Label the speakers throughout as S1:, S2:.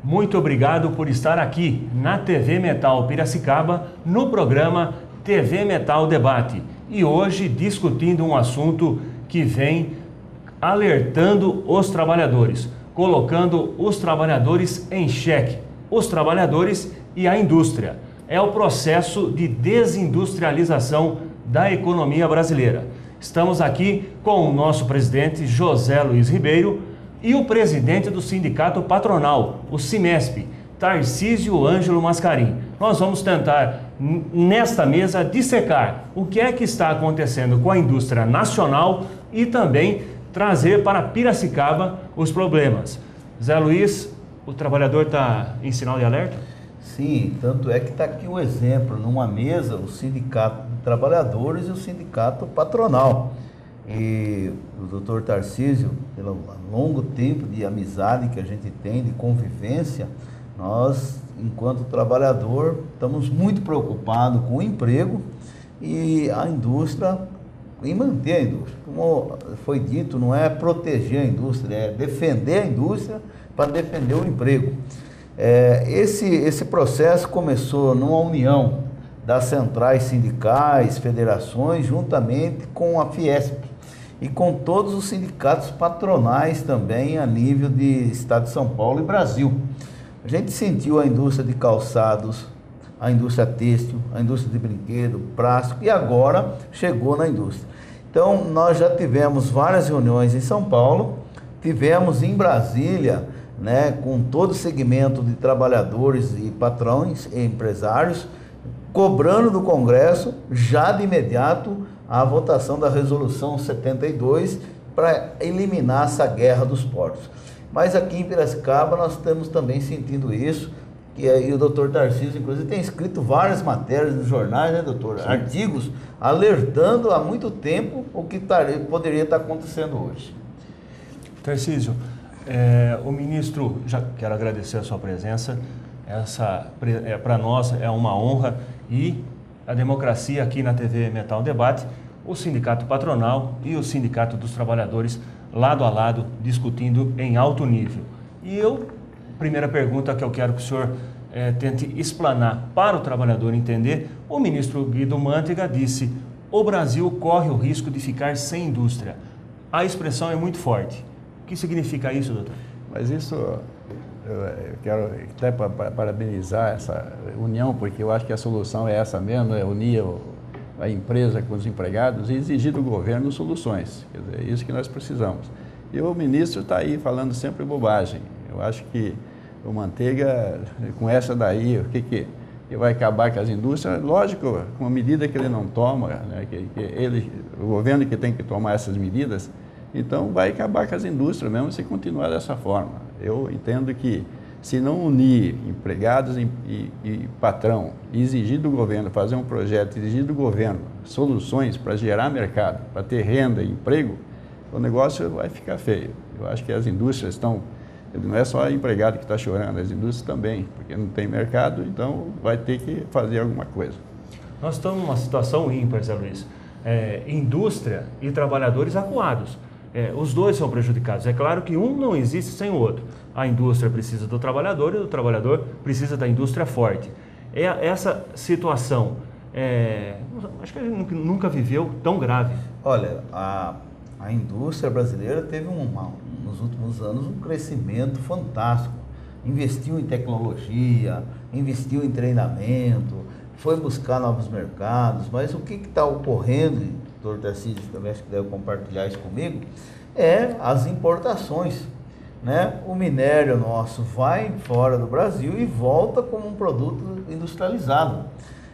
S1: Muito obrigado por estar aqui na TV Metal Piracicaba, no programa TV Metal Debate. E hoje discutindo um assunto que vem alertando os trabalhadores, colocando os trabalhadores em xeque, os trabalhadores e a indústria. É o processo de desindustrialização da economia brasileira. Estamos aqui com o nosso presidente José Luiz Ribeiro e o presidente do sindicato patronal, o Cimesp, Tarcísio Ângelo Mascarim. Nós vamos tentar, nesta mesa, dissecar o que é que está acontecendo com a indústria nacional e também trazer para Piracicaba os problemas. Zé Luiz, o trabalhador está em sinal de alerta?
S2: Sim, tanto é que está aqui o exemplo, numa mesa, o sindicato de trabalhadores e o sindicato patronal. E o doutor Tarcísio, pelo longo tempo de amizade que a gente tem, de convivência, nós, enquanto trabalhador, estamos muito preocupados com o emprego e a indústria, em manter a indústria. Como foi dito, não é proteger a indústria, é defender a indústria para defender o emprego. Esse processo começou numa união das centrais sindicais, federações, juntamente com a Fiesp e com todos os sindicatos patronais também a nível de Estado de São Paulo e Brasil. A gente sentiu a indústria de calçados, a indústria têxtil, a indústria de brinquedo, plástico e agora chegou na indústria. Então nós já tivemos várias reuniões em São Paulo, tivemos em Brasília, com todo o segmento de trabalhadores e patrões e empresários, cobrando do Congresso, já de imediato, a votação da Resolução 72 para eliminar essa guerra dos portos. Mas aqui em Piracicaba nós estamos também sentindo isso, e o doutor Tarcísio, inclusive, tem escrito várias matérias nos jornais, né, doutor? Sim. Artigos alertando há muito tempo o que poderia estar acontecendo hoje.
S1: Tarcísio, o ministro, já quero agradecer a sua presença, para nós é uma honra, e a democracia aqui na TV Metal Debate, o sindicato patronal e o sindicato dos trabalhadores lado a lado, discutindo em alto nível. E primeira pergunta que eu quero que o senhor tente explanar para o trabalhador entender, o ministro Guido Mantega disse: o Brasil corre o risco de ficar sem indústria. A expressão é muito forte. O que significa isso, doutor?
S3: Mas isso, eu quero até parabenizar essa união, porque eu acho que a solução é essa mesmo, é unir a empresa com os empregados e exigir do governo soluções. Quer dizer, é isso que nós precisamos. E o ministro está aí falando sempre bobagem. Eu acho que o Manteiga, com essa daí, o que vai acabar com as indústrias? Lógico, com a medida que ele não toma, né, o governo que tem que tomar essas medidas, então vai acabar com as indústrias mesmo se continuar dessa forma. Eu entendo que se não unir empregados e patrão, e exigir do governo, fazer um projeto, exigir do governo soluções para gerar mercado, para ter renda e emprego, o negócio vai ficar feio. Eu acho que as indústrias estão, não é só o empregado que está chorando, as indústrias também, porque não tem mercado, então vai ter que fazer alguma coisa.
S1: Nós estamos numa situação ímpar, Zé Luiz. Indústria e trabalhadores acuados. Os dois são prejudicados. É claro que um não existe sem o outro. A indústria precisa do trabalhador e o trabalhador precisa da indústria forte. Essa situação, acho que a gente nunca viveu tão grave.
S2: Olha, a indústria brasileira teve nos últimos anos um crescimento fantástico. Investiu em tecnologia, investiu em treinamento, foi buscar novos mercados, mas o que está ocorrendo, doutor Tarcísio também acho que deve compartilhar isso comigo, as importações. O minério nosso vai fora do Brasil e volta como um produto industrializado.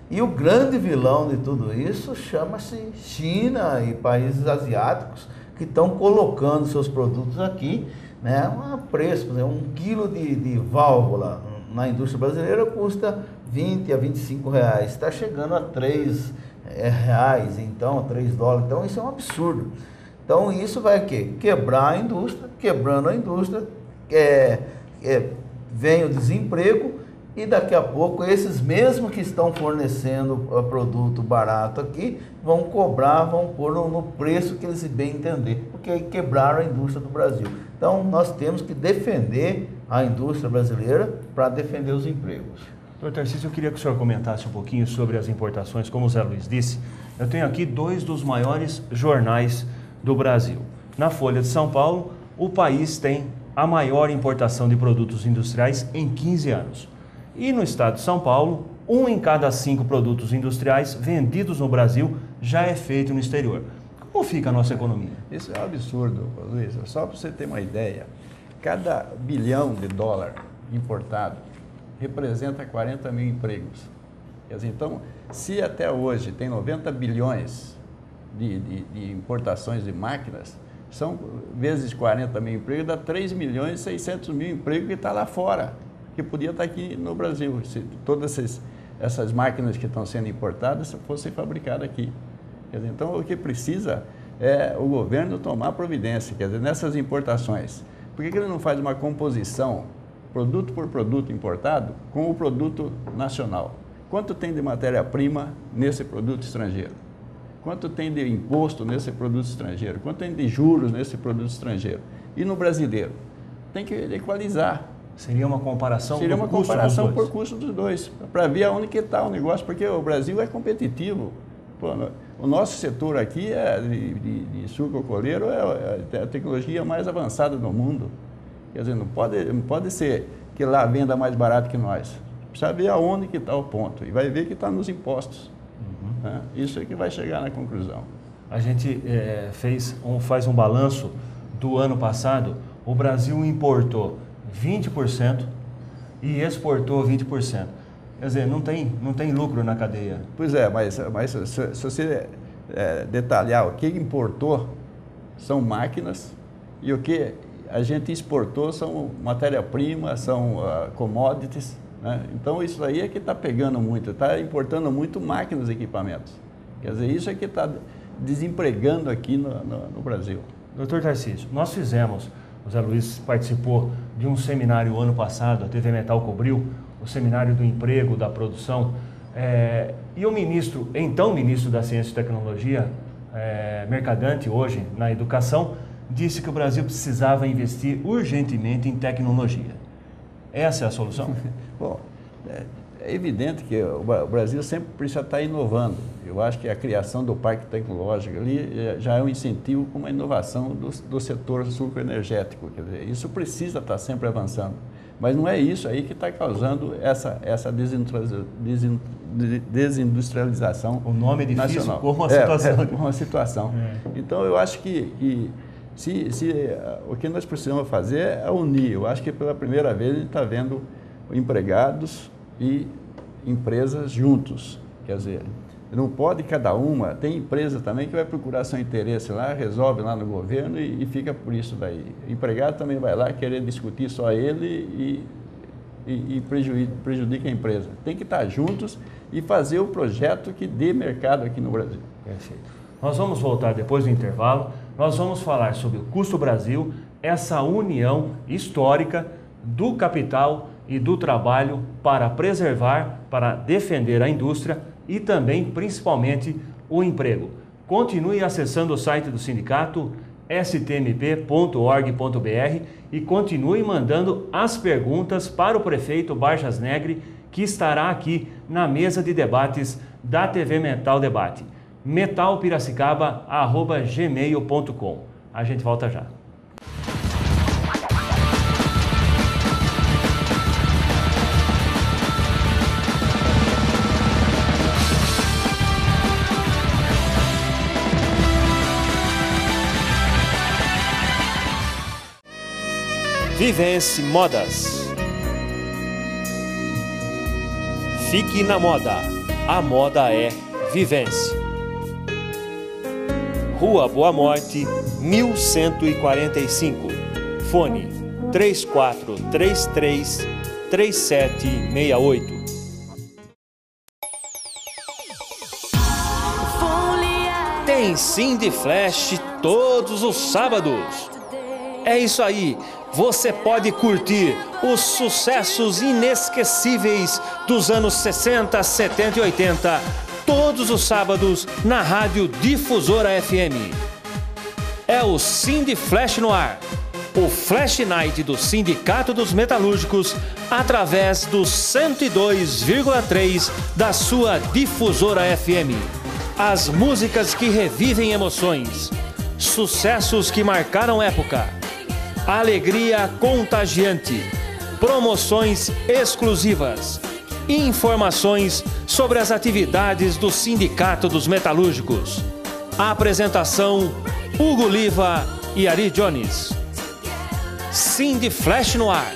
S2: E o grande vilão de tudo isso chama-se China e países asiáticos que estão colocando seus produtos aqui, a preço. Por exemplo, 1 quilo de válvula na indústria brasileira custa 20 a 25 reais. Está chegando a 3 reais, então, a 3 dólares. Então, isso é um absurdo. Então, isso vai quebrar a indústria. Quebrando a indústria, vem o desemprego e daqui a pouco esses mesmos que estão fornecendo produto barato aqui vão cobrar, vão pôr no preço que eles bem entender, porque aí quebraram a indústria do Brasil. Então nós temos que defender a indústria brasileira para defender os empregos.
S1: Doutor Tarcísio, eu queria que o senhor comentasse um pouquinho sobre as importações. Como o Zé Luiz disse, eu tenho aqui 2 dos maiores jornais do Brasil. Na Folha de São Paulo, o país tem a maior importação de produtos industriais em 15 anos. E no estado de São Paulo, 1 em cada 5 produtos industriais vendidos no Brasil já é feito no exterior. Como fica a nossa economia?
S3: Isso é um absurdo, Luiz. Só para você ter uma ideia, cada bilhão de dólar importado representa 40 mil empregos. Quer dizer, então, se até hoje tem 90 bilhões de importações de máquinas, são vezes 40 mil empregos, dá 3 milhões e 600 mil empregos que está lá fora, que podia estar aqui no Brasil, se todas essas máquinas que estão sendo importadas fossem fabricadas aqui. Quer dizer, então, o que precisa é o governo tomar providência, quer dizer, nessas importações. Por que ele não faz uma composição, produto por produto importado, com o produto nacional? Quanto tem de matéria-prima nesse produto estrangeiro? Quanto tem de imposto nesse produto estrangeiro? Quanto tem de juros nesse produto estrangeiro? E no brasileiro? Tem que equalizar.
S1: Seria uma comparação?
S3: Seria uma comparação por custo dos dois, para ver aonde que está o negócio, porque o Brasil é competitivo. Pô, o nosso setor aqui de suco coleiro é a tecnologia mais avançada do mundo. Quer dizer, não pode ser que lá venda mais barato que nós. Precisa ver aonde que está o ponto. E vai ver que está nos impostos. Né? Isso é que vai chegar na conclusão.
S1: A gente faz um balanço do ano passado. O Brasil importou 20% e exportou 20%. Quer dizer, não tem lucro na cadeia.
S3: Pois é, mas se você detalhar o que importou são máquinas e o que a gente exportou são matéria-prima, são commodities, né? Então isso aí é que está pegando muito, está importando muito máquinas e equipamentos. Quer dizer, isso é que está desempregando aqui no Brasil.
S1: Doutor Tarcísio, nós fizemos, o Zé Luiz participou de um seminário ano passado, a TV Metal cobriu, o seminário do emprego, da produção, e o então ministro da Ciência e Tecnologia, Mercadante, hoje na educação, disse que o Brasil precisava investir urgentemente em tecnologia. Essa é a solução?
S3: Bom, é evidente que o Brasil sempre precisa estar inovando. Eu acho que a criação do parque tecnológico ali já é um incentivo para uma inovação do setor sucroenergético. Quer dizer, isso precisa estar sempre avançando. Mas não é isso aí que está causando essa desindustrialização nacional.
S1: O nome é difícil, nacional. Como a situação.
S3: Como a situação. Então, eu acho que o que nós precisamos fazer é unir. Eu acho que pela primeira vez a gente está vendo empregados e empresas juntos. Quer dizer, não pode cada uma, tem empresa também que vai procurar seu interesse lá, resolve lá no governo e fica por isso daí. O empregado também vai lá querer discutir só ele e prejudica a empresa. Tem que estar juntos e fazer o projeto que dê mercado aqui no Brasil.
S1: Perfeito. Nós vamos voltar depois do intervalo, nós vamos falar sobre o Custo Brasil, essa união histórica do capital e do trabalho para preservar, para defender a indústria e também, principalmente, o emprego. Continue acessando o site do sindicato, stmp.org.br, e continue mandando as perguntas para o prefeito Barjas Negre, que estará aqui na mesa de debates da TV Metal Debate. metalpiracicaba@gmail.com. A gente volta já. Vivence Modas. Fique na moda. A moda é Vivence. Rua Boa Morte, 1145. Fone 3433-3768. Tem Cindy Flash todos os sábados.
S4: É isso aí, você pode curtir os sucessos inesquecíveis dos anos 60, 70 e 80, todos os sábados na Rádio Difusora FM. É o Cindy Flash no ar, o Flash Night do Sindicato dos Metalúrgicos, através do 102,3 da sua Difusora FM. As músicas que revivem emoções, sucessos que marcaram época, alegria contagiante, promoções exclusivas, informações sobre as atividades do Sindicato dos Metalúrgicos. A apresentação: Hugo Liva e Ari Jones. Cindy Flash no ar,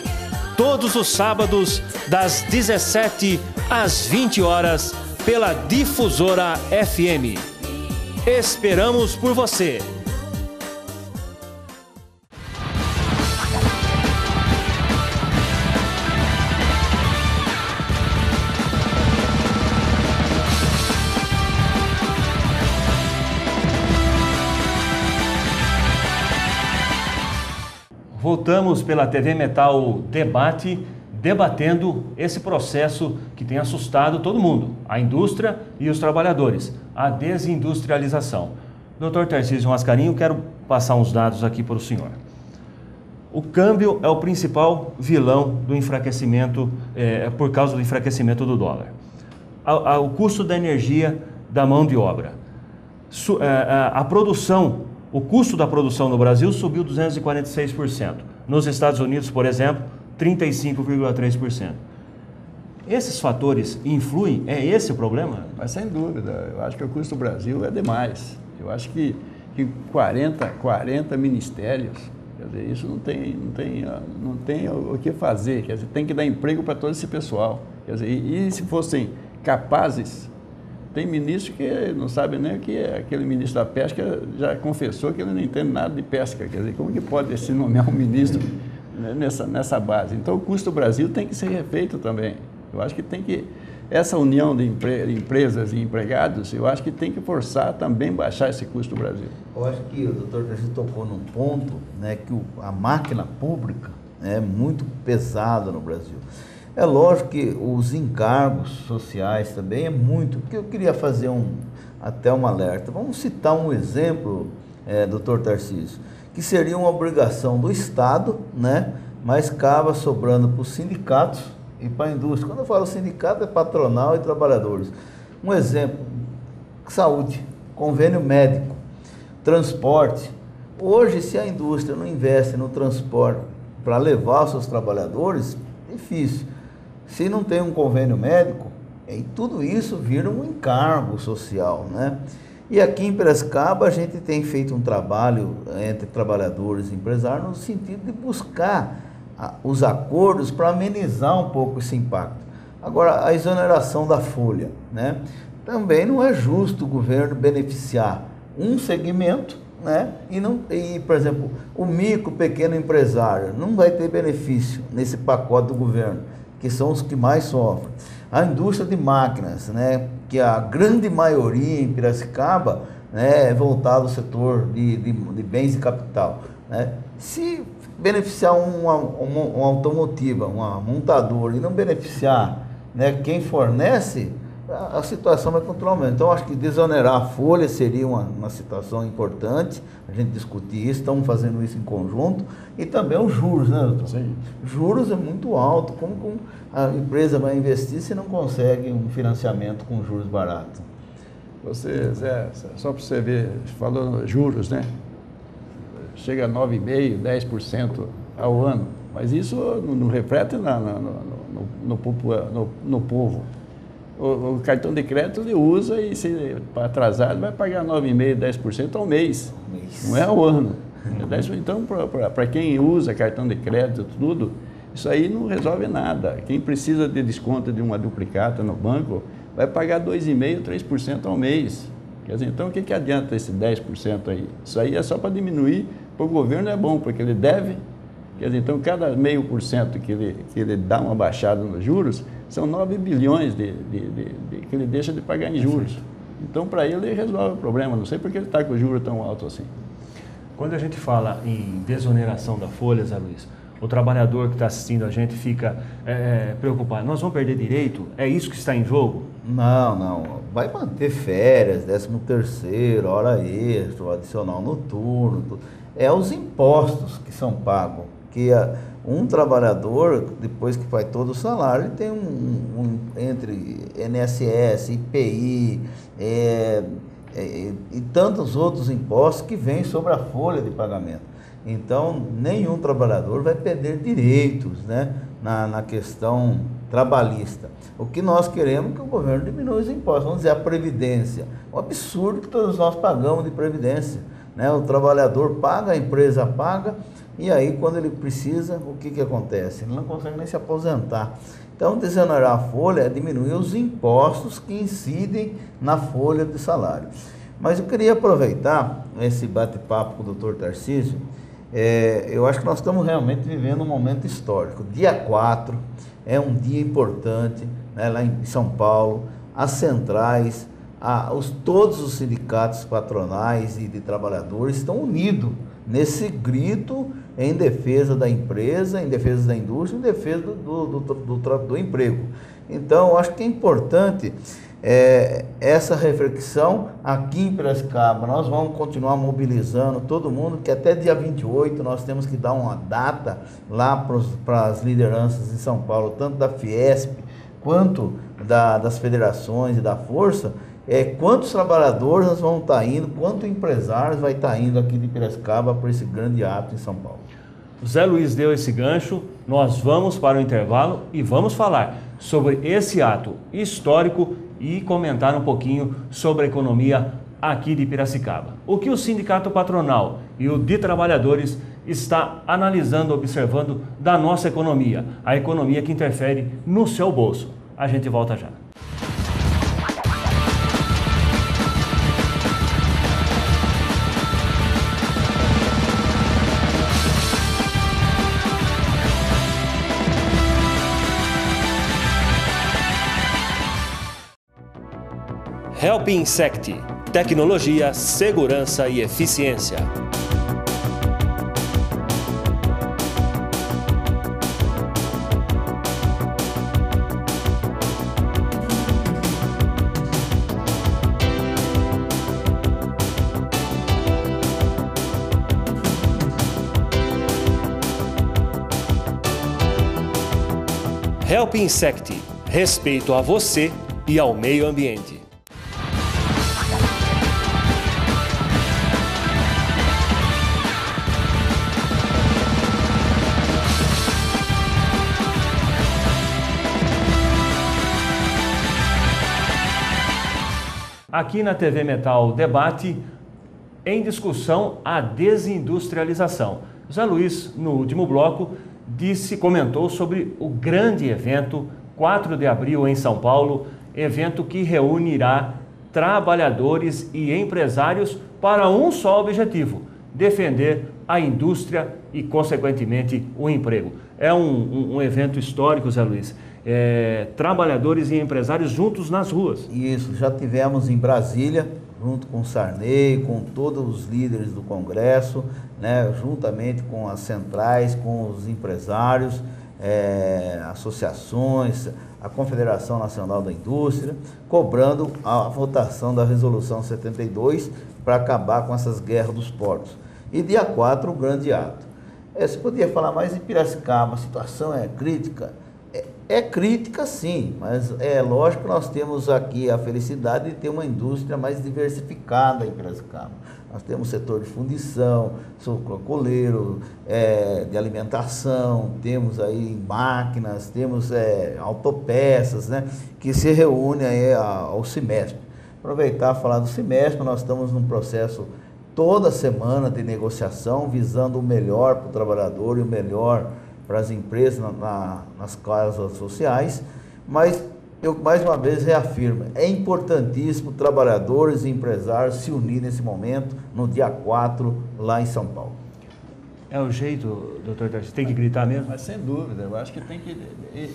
S4: todos os sábados das 17 às 20 horas pela Difusora FM. Esperamos por você.
S1: Voltamos pela TV Metal Debate, debatendo esse processo que tem assustado todo mundo, a indústria e os trabalhadores, a desindustrialização. Dr. Tarcísio Mascarinho, quero passar uns dados aqui para o senhor. O câmbio é o principal vilão do enfraquecimento, por causa do enfraquecimento do dólar. O custo da energia, da mão de obra. A produção, o custo da produção no Brasil subiu 246%. Nos Estados Unidos, por exemplo, 35,3%. Esses fatores influem? É esse o problema?
S3: Mas sem dúvida. Eu acho que o custo do Brasil é demais. Eu acho que 40 ministérios, quer dizer, isso não tem o que fazer. Quer dizer, tem que dar emprego para todo esse pessoal. Quer dizer, e se fossem capazes... Tem ministro que não sabe nem o que é. Aquele ministro da pesca já confessou que ele não entende nada de pesca. Quer dizer, como que pode se nomear um ministro nessa base? Então, o custo do Brasil tem que ser refeito também. Eu acho que tem que... Essa união de empresas e empregados, eu acho que tem que forçar também baixar esse custo do Brasil.
S2: Eu acho que o doutor Tarcísio tocou num ponto, né, que a máquina pública é muito pesada no Brasil. É lógico que os encargos sociais também é muito, porque eu queria fazer até um alerta. Vamos citar um exemplo, doutor Tarcísio, que seria uma obrigação do Estado, né, mas acaba sobrando para os sindicatos e para a indústria. Quando eu falo sindicato, é patronal e trabalhadores. Um exemplo: saúde, convênio médico, transporte. Hoje, se a indústria não investe no transporte para levar os seus trabalhadores, é difícil. Se não tem um convênio médico, tudo isso vira um encargo social, né? E aqui em Piracicaba a gente tem feito um trabalho entre trabalhadores e empresários no sentido de buscar os acordos para amenizar um pouco esse impacto. Agora, a exoneração da folha, né? Também não é justo o governo beneficiar um segmento, né? E, por exemplo, o micro, pequeno empresário não vai ter benefício nesse pacote do governo, que são os que mais sofrem. A indústria de máquinas, né, que a grande maioria em Piracicaba, né, é voltada ao setor de bens e capital, né? Se beneficiar uma automotiva, uma montadora, e não beneficiar, né, quem fornece, a situação vai controlar. Então, acho que desonerar a folha seria uma situação importante, a gente discutir isso, estamos fazendo isso em conjunto, e também os juros, né, doutor?
S3: Sim.
S2: Juros é muito alto, como a empresa vai investir se não consegue um financiamento com juros baratos?
S3: Zé, só para você ver, falando juros, né? Chega a 9,5%, 10% ao ano, mas isso não reflete no povo. O cartão de crédito ele usa e, se para atrasar, ele vai pagar 9,5%, 10% ao mês, não é ao ano. Então, para quem usa cartão de crédito, tudo, isso aí não resolve nada. Quem precisa de desconto de uma duplicata no banco vai pagar 2,5%, 3% ao mês. Quer dizer, então, o que adianta esse 10% aí? Isso aí é só para diminuir. Para o governo é bom, porque ele deve. Quer dizer, então, cada 0,5% que ele dá uma baixada nos juros, são 9 bilhões que ele deixa de pagar em juros. Então, para ele resolve o problema. Não sei porque ele está com o juro tão alto assim.
S1: Quando a gente fala em desoneração da folha, Zé Luiz, o trabalhador que está assistindo a gente fica preocupado. Nós vamos perder direito? É isso que está em jogo?
S2: Não. Vai manter férias, 13º, hora extra, adicional noturno. É os impostos que são pagos. Que um trabalhador, depois que faz todo o salário, ele tem entre INSS, IPI, e tantos outros impostos que vêm sobre a folha de pagamento. Então, nenhum trabalhador vai perder direitos, né, na questão trabalhista. O que nós queremos é que o governo diminua os impostos. Vamos dizer, a Previdência. É um absurdo que todos nós pagamos de Previdência, né? O trabalhador paga, a empresa paga, e aí quando ele precisa, o que acontece? Ele não consegue nem se aposentar. Então, desonerar a folha é diminuir os impostos que incidem na folha de salário. Mas eu queria aproveitar esse bate-papo com o Dr. Tarcísio. Eu acho que nós estamos realmente vivendo um momento histórico. Dia 4 é um dia importante, né, lá em São Paulo. As centrais, todos os sindicatos patronais e de trabalhadores estão unidos nesse grito em defesa da empresa, em defesa da indústria, em defesa do emprego. Então, eu acho que é importante essa reflexão aqui em Piracicaba. Nós vamos continuar mobilizando todo mundo, que até dia 28 nós temos que dar uma data lá para as lideranças em São Paulo, tanto da Fiesp quanto das federações e da Força, quantos trabalhadores nós vamos estar indo, quantos empresários vai estar indo aqui de Piracicaba para esse grande ato em São Paulo.
S1: O Zé Luiz deu esse gancho, nós vamos para o intervalo e vamos falar sobre esse ato histórico e comentar um pouquinho sobre a economia aqui de Piracicaba. O que o Sindicato Patronal e o de Trabalhadores está analisando, observando da nossa economia, a economia que interfere no seu bolso. A gente volta já.
S4: Help Insect, tecnologia, segurança e eficiência. Help Insect, respeito a você e ao meio ambiente.
S1: Aqui na TV Metal Debate, em discussão a desindustrialização. Zé Luiz, no último bloco, comentou sobre o grande evento, 4 de abril em São Paulo, evento que reunirá trabalhadores e empresários para um só objetivo: defender a indústria e, consequentemente, o emprego. É um evento histórico, Zé Luiz. Trabalhadores e empresários juntos nas ruas.
S2: Isso, já tivemos em Brasília, junto com o Sarney, com todos os líderes do Congresso, né, juntamente com as centrais, com os empresários, associações, a Confederação Nacional da Indústria, cobrando a votação da Resolução 72 para acabar com essas guerras dos portos. E dia 4, o grande ato. Você podia falar mais em Piracicaba, a situação é crítica? É crítica, sim, mas é lógico que nós temos aqui a felicidade de ter uma indústria mais diversificada em Piracicaba. Nós temos setor de fundição, coleiro, de alimentação, temos aí máquinas, temos autopeças, né, que se reúnem aí ao Cimesp. Aproveitar e falar do Cimesp, nós estamos num processo toda semana de negociação, visando o melhor para o trabalhador e o melhor para as empresas nas causas sociais, mas eu mais uma vez reafirmo, é importantíssimo trabalhadores e empresários se unirem nesse momento, no dia 4, lá em São Paulo.
S1: É o jeito, doutor Tarcísio, tem que gritar mesmo?
S3: Mas sem dúvida, eu acho que tem que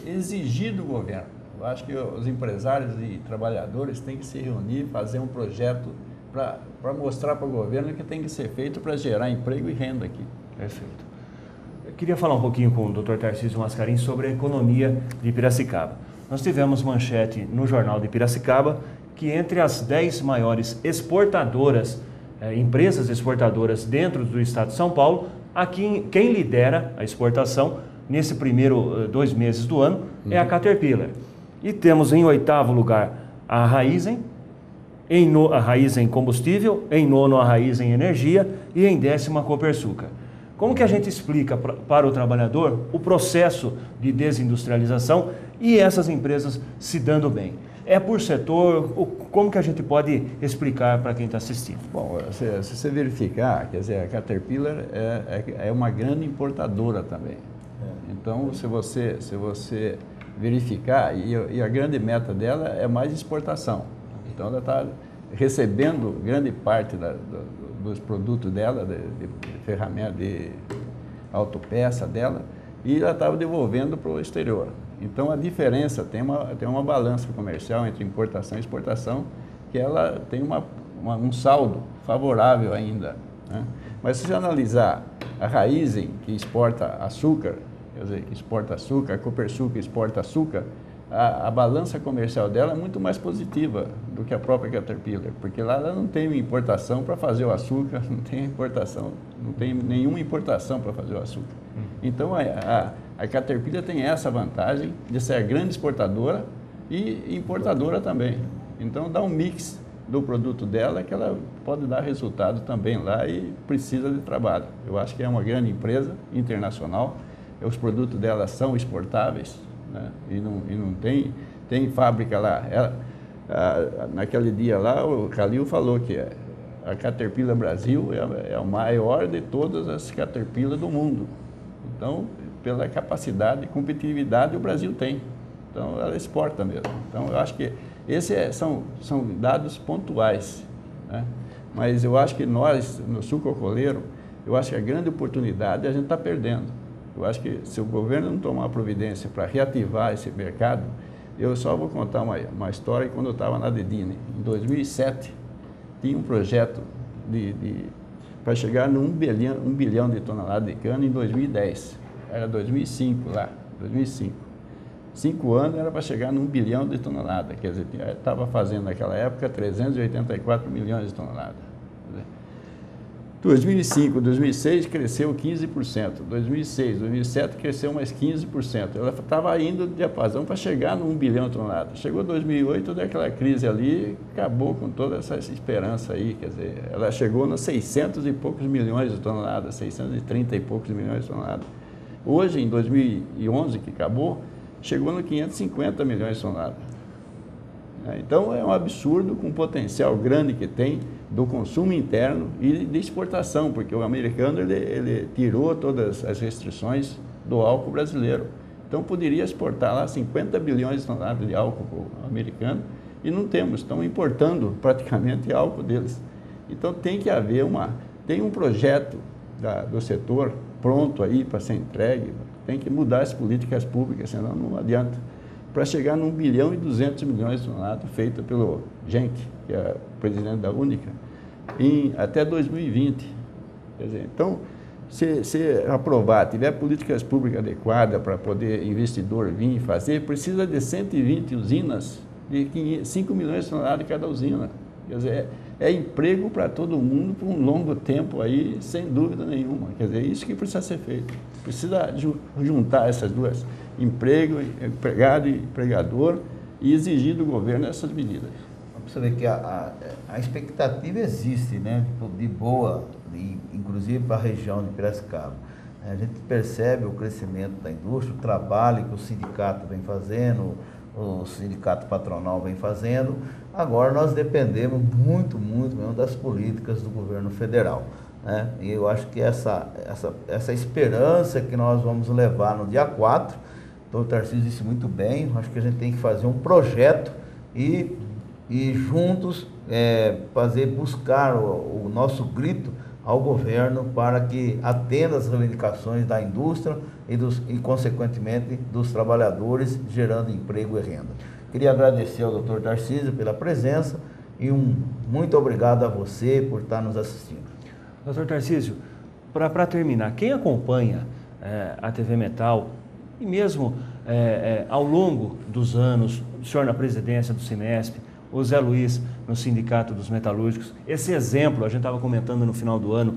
S3: exigir do governo. Eu acho que os empresários e trabalhadores têm que se reunir, fazer um projeto para mostrar para o governo que tem que ser feito para gerar emprego e renda aqui.
S1: Perfeito. Eu queria falar um pouquinho com o Dr. Tarcísio Mascarim sobre a economia de Piracicaba. Nós tivemos manchete no Jornal de Piracicaba que entre as 10 maiores exportadoras, empresas exportadoras dentro do estado de São Paulo, aqui quem lidera a exportação nesse primeiro 2 meses do ano é a Caterpillar. E temos em 8º lugar a Raízen, a Raízen Combustível, em 9º a Raízen Energia e em 10º a Copersucar. Como que a gente explica para o trabalhador o processo de desindustrialização e essas empresas se dando bem? É por setor? Como que a gente pode explicar para quem está assistindo?
S3: Bom, se você verificar, quer dizer, a Caterpillar é uma grande importadora também. Então, se você verificar, e a grande meta dela é mais exportação. Então, ela está recebendo grande parte dos produtos dela, de ferramenta, de autopeça dela, e ela estava devolvendo para o exterior. Então, a diferença, tem uma balança comercial entre importação e exportação, que ela tem um saldo favorável ainda, né? Mas se você analisar a Raízen, que exporta açúcar, quer dizer, que exporta açúcar, a Copersucar exporta açúcar, a balança comercial dela é muito mais positiva do que a própria Caterpillar, porque lá ela não tem importação para fazer o açúcar, não tem nenhuma importação para fazer o açúcar. Então, a Caterpillar tem essa vantagem de ser a grande exportadora e importadora também. Então, dá um mix do produto dela que ela pode dar resultado também lá e precisa de trabalho. Eu acho que é uma grande empresa internacional, os produtos dela são exportáveis, né? E não tem fábrica lá. Naquele dia lá, o Calil falou que a Caterpillar Brasil é a maior de todas as Caterpillar do mundo. Então, pela capacidade e competitividade o Brasil tem. Então, ela exporta mesmo. Então, eu acho que esses são dados pontuais, né? Mas eu acho que nós, no sucrocoleiro, eu acho que a grande oportunidade a gente está perdendo. Eu acho que se o governo não tomar providência para reativar esse mercado, eu só vou contar uma história que quando eu estava na Dedini, em 2007, tinha um projeto para chegar no 1 bilhão de toneladas de cana em 2010. Era 2005 lá, 2005. 5 anos era para chegar no 1 bilhão de toneladas, quer dizer, estava fazendo naquela época 384 milhões de toneladas. 2005, 2006 cresceu 15%, 2006, 2007 cresceu mais 15%. Ela estava indo de diapasão para chegar no 1 bilhão de toneladas. Chegou 2008, deu aquela crise ali, acabou com toda essa esperança aí, quer dizer, ela chegou nos 600 e poucos milhões de toneladas, 630 e poucos milhões de toneladas. Hoje, em 2011, que acabou, chegou no 550 milhões de toneladas. Então, é um absurdo com o potencial grande que tem do consumo interno e de exportação, porque o americano ele tirou todas as restrições do álcool brasileiro. Então, poderia exportar lá 50 bilhões de toneladas de álcool americano e não temos, estão importando praticamente álcool deles. Então, tem que haver tem um projeto do setor pronto aí para ser entregue, tem que mudar as políticas públicas, senão não adianta. Para chegar num 1 bilhão e 200 milhões de toneladas, feita pelo Genk, que é o presidente da Única, até 2020. Quer dizer, então, se aprovar, tiver políticas públicas adequadas para poder investidor vir fazer, precisa de 120 usinas de 5 milhões de toneladas cada usina. Quer dizer, é emprego para todo mundo por um longo tempo aí, sem dúvida nenhuma. Quer dizer, isso que precisa ser feito. Precisa juntar essas duas, emprego, empregado e empregador, e exigir do governo essas medidas.
S2: Você vê que a expectativa existe, né, de boa, inclusive para a região de Piracicaba. A gente percebe o crescimento da indústria, o trabalho que o sindicato vem fazendo, o sindicato patronal vem fazendo. Agora nós dependemos muito mesmo das políticas do governo federal, né? E eu acho que essa esperança que nós vamos levar no dia 4, o doutor Tarcísio disse muito bem, acho que a gente tem que fazer um projeto e juntos buscar o nosso grito ao governo para que atenda as reivindicações da indústria e consequentemente, dos trabalhadores, gerando emprego e renda. Queria agradecer ao doutor Tarcísio pela presença e um Muito obrigado a você por estar nos assistindo.
S1: Doutor Tarcísio, para terminar, quem acompanha a TV Metal e mesmo ao longo dos anos, o senhor na presidência do Cinesp, o Zé Luiz no Sindicato dos Metalúrgicos, esse exemplo, a gente estava comentando no final do ano,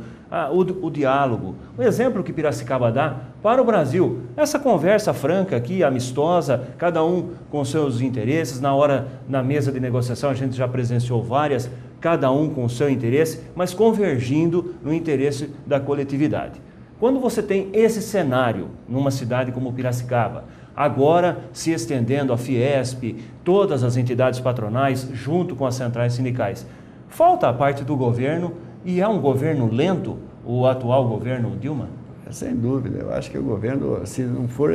S1: o diálogo, o exemplo que Piracicaba dá para o Brasil, essa conversa franca aqui, amistosa, cada um com seus interesses, na mesa de negociação a gente já presenciou várias, cada um com o seu interesse, mas convergindo no interesse da coletividade. Quando você tem esse cenário numa cidade como Piracicaba, agora se estendendo a Fiesp, todas as entidades patronais, junto com as centrais sindicais, falta a parte do governo, e é um governo lento, o atual governo Dilma?
S3: Sem dúvida, eu acho que o governo, se não for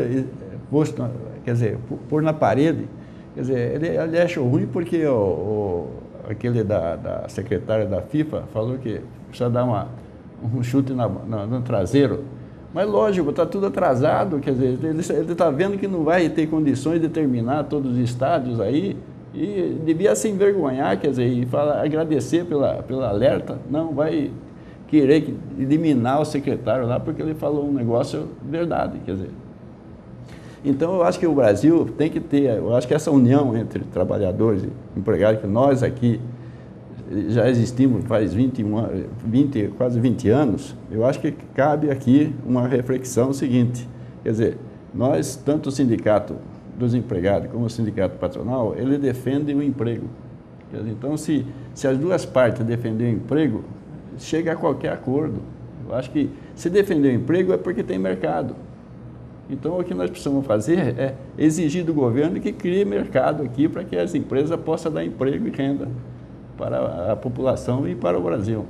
S3: posto, quer dizer, pôr na parede, quer dizer, ele achou ruim porque aquele da secretária da FIFA falou que precisa dar um chute no traseiro. Mas lógico, está tudo atrasado, quer dizer, ele está vendo que não vai ter condições de terminar todos os estádios aí, e devia se envergonhar, quer dizer, e agradecer pela alerta, não vai querer eliminar o secretário lá porque ele falou um negócio verdade, quer dizer. Então eu acho que o Brasil tem que ter, eu acho que essa união entre trabalhadores e empregados, que nós aqui já existimos faz quase 20 anos, eu acho que cabe aqui uma reflexão seguinte, quer dizer, nós, tanto o sindicato dos empregados como o sindicato patronal, ele defende o emprego. Quer dizer, então, se as duas partes defenderem o emprego, chega a qualquer acordo. Eu acho que se defender o emprego é porque tem mercado. Então, o que nós precisamos fazer é exigir do governo que crie mercado aqui para que as empresas possam dar emprego e renda para a população e para o Brasil.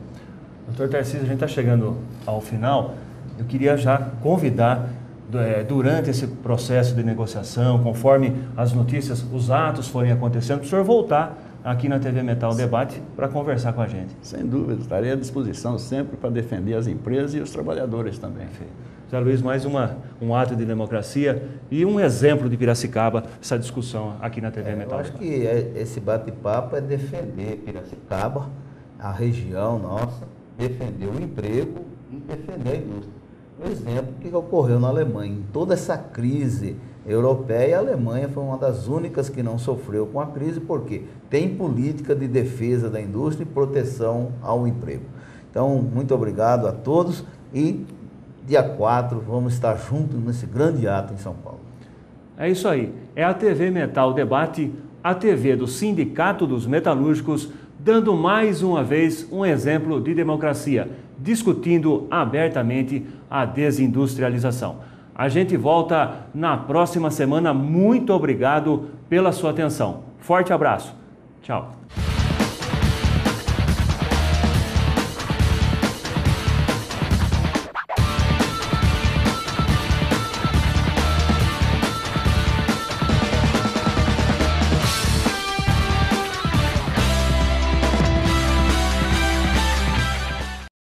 S1: Doutor Tarcísio, a gente está chegando ao final. Eu queria já convidar, durante esse processo de negociação, conforme as notícias, os atos forem acontecendo, para o senhor voltar aqui na TV Metal Debate para conversar com a gente.
S3: Sem dúvida, estarei à disposição sempre para defender as empresas e os trabalhadores também.
S1: Zé Luiz, mais um ato de democracia e um exemplo de Piracicaba, essa discussão aqui na TV Metal.
S2: Eu acho que esse bate-papo é defender Piracicaba, a região nossa, defender o emprego e defender a indústria. Por exemplo, o que ocorreu na Alemanha. Em toda essa crise europeia, a Alemanha foi uma das únicas que não sofreu com a crise, porque tem política de defesa da indústria e proteção ao emprego. Então, muito obrigado a todos e dia 4 vamos estar juntos nesse grande ato em São Paulo.
S1: É isso aí. É a TV Metal Debate, a TV do Sindicato dos Metalúrgicos, dando mais uma vez um exemplo de democracia, discutindo abertamente a desindustrialização. A gente volta na próxima semana. Muito obrigado pela sua atenção. Forte abraço. Tchau.